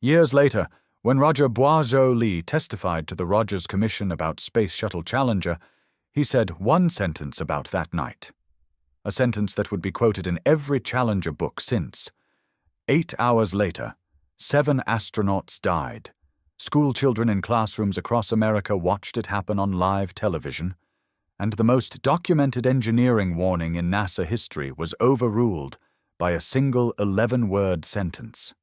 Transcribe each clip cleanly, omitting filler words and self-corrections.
Years later, when Roger Boisjoli testified to the Rogers Commission about Space Shuttle Challenger, he said one sentence about that night. A sentence that would be quoted in every Challenger book since. 8 hours later, 7 astronauts died. Schoolchildren in classrooms across America watched it happen on live television, and the most documented engineering warning in NASA history was overruled by a single 11-word sentence.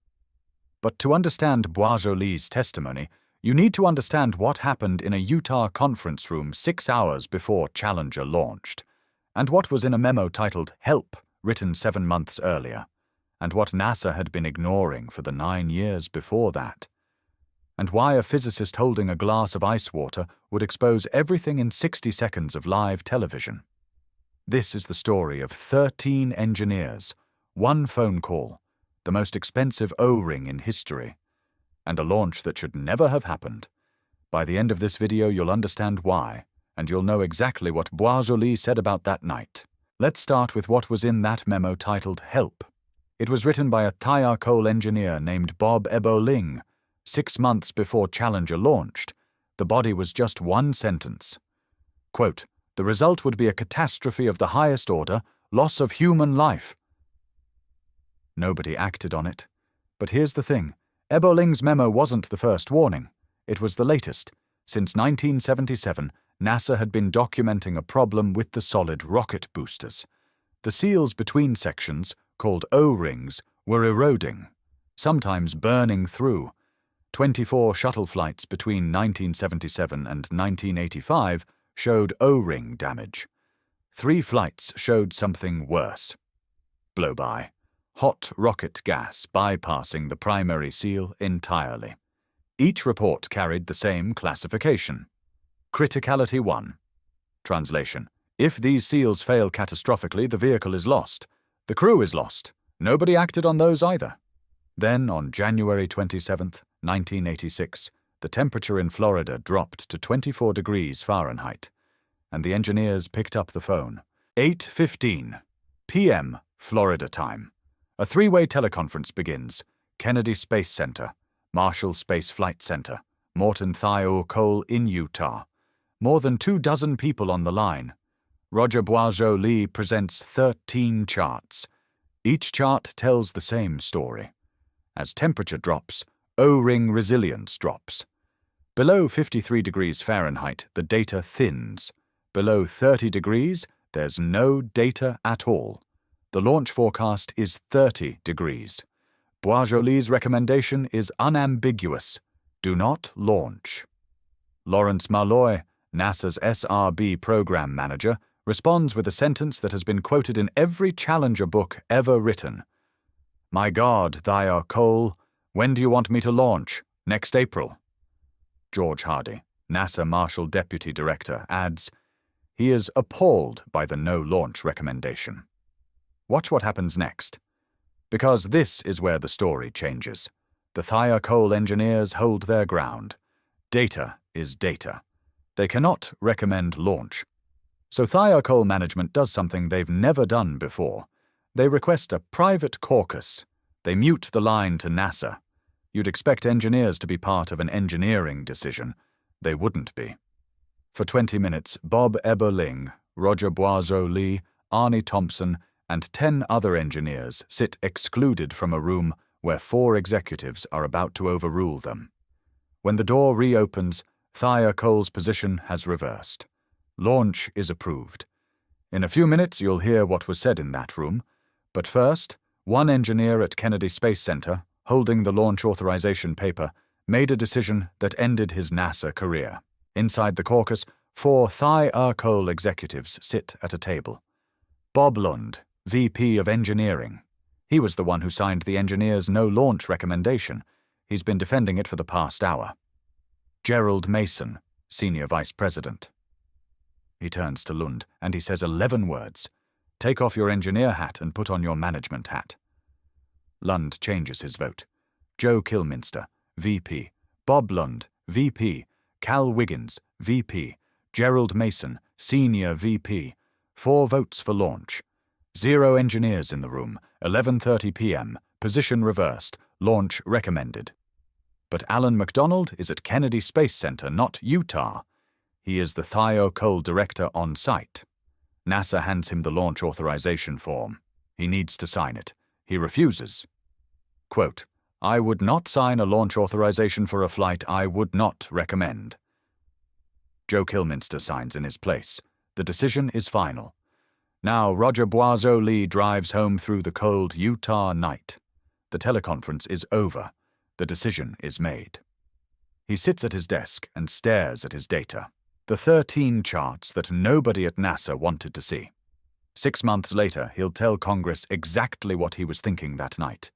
But to understand Boisjoli's testimony, you need to understand what happened in a Utah conference room 6 hours before Challenger launched, and what was in a memo titled "Help," written 7 months earlier, and what NASA had been ignoring for the 9 years before that, and why a physicist holding a glass of ice water would expose everything in 60 seconds of live television. This is the story of 13 engineers, 1 phone call, the most expensive O-ring in history, and a launch that should never have happened. By the end of this video, you'll understand why, and you'll know exactly what Boisjoli said about that night. Let's start with what was in that memo titled "Help." It was written by a Thiokol engineer named Bob Eboling. 6 months before Challenger launched. The body was just one sentence. Quote, "The result would be a catastrophe of the highest order, loss of human life." Nobody acted on it. But here's the thing. Eboling's memo wasn't the first warning. It was the latest. Since 1977, NASA had been documenting a problem with the solid rocket boosters. The seals between sections, called O-rings, were eroding, sometimes burning through. 24 shuttle flights between 1977 and 1985 showed O-ring damage. 3 flights showed something worse. Blow-by. Hot rocket gas bypassing the primary seal entirely. Each report carried the same classification. Criticality One. Translation: if these seals fail catastrophically, the vehicle is lost. The crew is lost. Nobody acted on those either. Then, on January 27, 1986, the temperature in Florida dropped to 24 degrees Fahrenheit, and the engineers picked up the phone. 8:15 p.m. Florida time. A 3-way teleconference begins. Kennedy Space Center, Marshall Space Flight Center, Morton Thiokol in Utah. More than 24 people on the line. Roger Boisjoli presents 13 charts. Each chart tells the same story. As temperature drops, O-ring resilience drops. Below 53 degrees Fahrenheit, the data thins. Below 30 degrees, there's no data at all. The launch forecast is 30 degrees. Boisjoli's recommendation is unambiguous. Do not launch. Lawrence Malloy, NASA's SRB program manager, responds with a sentence that has been quoted in every Challenger book ever written. "My God, Thiokol, when do you want me to launch? Next April." George Hardy, NASA Marshall Deputy Director, adds, he is appalled by the no-launch recommendation. Watch what happens next. Because this is where the story changes. The Thiokol engineers hold their ground. Data is data. They cannot recommend launch. So Thiokol management does something they've never done before. They request a private caucus. They mute the line to NASA. You'd expect engineers to be part of an engineering decision. They wouldn't be. For 20 minutes, Bob Eboling, Roger Boisjoli, Arnie Thompson, and 10 other engineers sit excluded from a room where 4 executives are about to overrule them. When the door reopens, Thiokol's position has reversed. Launch is approved. In a few minutes, you'll hear what was said in that room. But first, one engineer at Kennedy Space Center, holding the launch authorization paper, made a decision that ended his NASA career. Inside the caucus, 4 Thiokol executives sit at a table. Bob Lund, VP of Engineering. He was the one who signed the engineers' no-launch recommendation. He's been defending it for the past hour. Gerald Mason, Senior Vice President. He turns to Lund, and he says 11 words. Take off your engineer hat and put on your management hat. Lund changes his vote. Joe Kilminster, VP. Bob Lund, VP. Cal Wiggins, VP. Gerald Mason, Senior VP. 4 votes for launch. 0 engineers in the room. 11:30 p.m. Position reversed. Launch recommended. But Alan McDonald is at Kennedy Space Center, not Utah. He is the Thiokol director on site. NASA hands him the launch authorization form. He needs to sign it. He refuses. Quote, "I would not sign a launch authorization for a flight I would not recommend." Joe Kilminster signs in his place. The decision is final. Now Roger Boisseau-Lee drives home through the cold Utah night. The teleconference is over. The decision is made. He sits at his desk and stares at his data. The 13 charts that nobody at NASA wanted to see. 6 months later, he'll tell Congress exactly what he was thinking that night.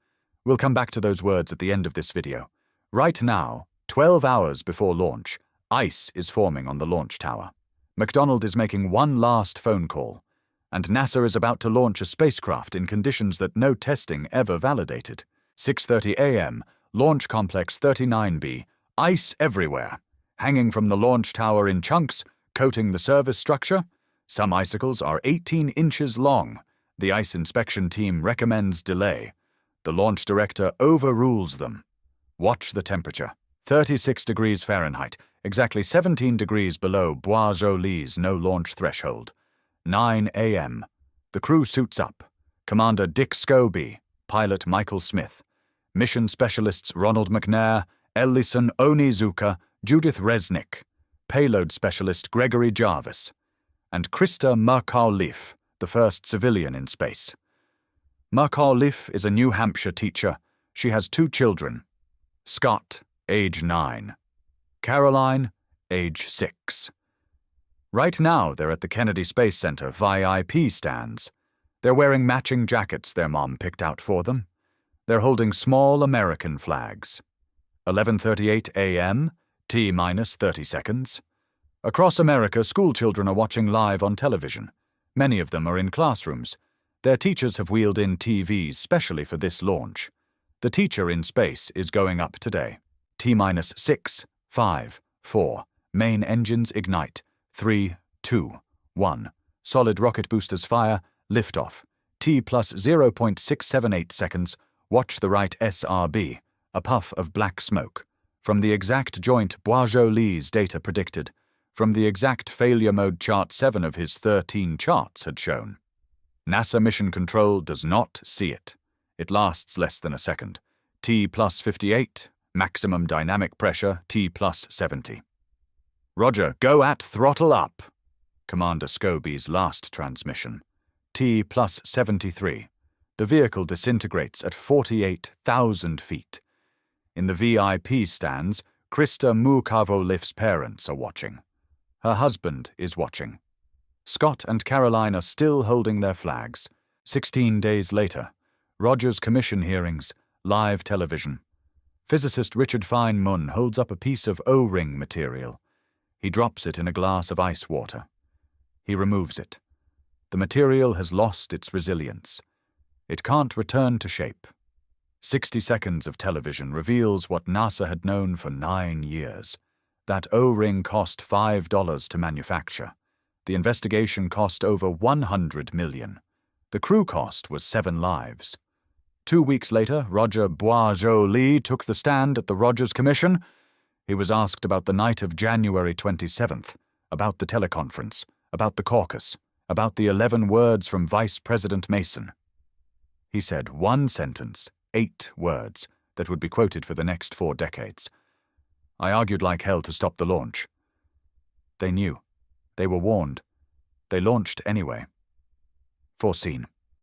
We'll come back to those words at the end of this video. Right now, 12 hours before launch, ice is forming on the launch tower. McDonald is making one last phone call, and NASA is about to launch a spacecraft in conditions that no testing ever validated. 6:30 a.m., Launch Complex 39B, ice everywhere, hanging from the launch tower in chunks, coating the service structure. Some icicles are 18 inches long. The ice inspection team recommends delay. The launch director overrules them. Watch the temperature. 36 degrees Fahrenheit, exactly 17 degrees below Boisseau-Lee's no-launch threshold. 9 a.m. The crew suits up. Commander Dick Scobie, pilot Michael Smith, mission specialists Ronald McNair, Ellison Onizuka, Judith Resnick, payload specialist Gregory Jarvis, and Christa McAuliffe, the first civilian in space. McAuliffe is a New Hampshire teacher. She has 2 children. Scott, age 9. Caroline, age 6. Right now, they're at the Kennedy Space Center VIP stands. They're wearing matching jackets their mom picked out for them. They're holding small American flags. 11:38 a.m., T-minus 30 seconds. Across America, school children are watching live on television. Many of them are in classrooms. Their teachers have wheeled in TVs specially for this launch. The teacher in space is going up today. T-minus 6, 5, 4. Main engines ignite. 3, 2, 1. Solid rocket boosters fire. Liftoff. T plus 0.678 seconds. Watch the right SRB. A puff of black smoke. From the exact joint Boisseau-Lee's data predicted. From the exact failure mode chart 7 of his 13 charts had shown. NASA Mission Control does not see it. It lasts less than a second. T plus 58. Maximum dynamic pressure, T plus 70. Roger, go at throttle up. Commander Scobie's last transmission. T plus 73. The vehicle disintegrates at 48,000 feet. In the VIP stands, Christa McAuliffe's parents are watching. Her husband is watching. Scott and Caroline are still holding their flags. 16 days later, Roger's commission hearings, live television. Physicist Richard Feynman holds up a piece of O-ring material. He drops it in a glass of ice water. He removes it. The material has lost its resilience. It can't return to shape. 60 seconds of television reveals what NASA had known for 9 years. That O-ring cost $5 to manufacture. The investigation cost over $100 million. The crew cost was 7 lives. 2 weeks later, Roger Boisseau-Lee took the stand at the Rogers Commission. He was asked about the night of January 27th, about the teleconference, about the caucus, about the 11 words from Vice President Mason. He said 1 sentence, 8 words, that would be quoted for the next 4 decades. I argued like hell to stop the launch. They knew. They were warned. They launched anyway. Foreseen.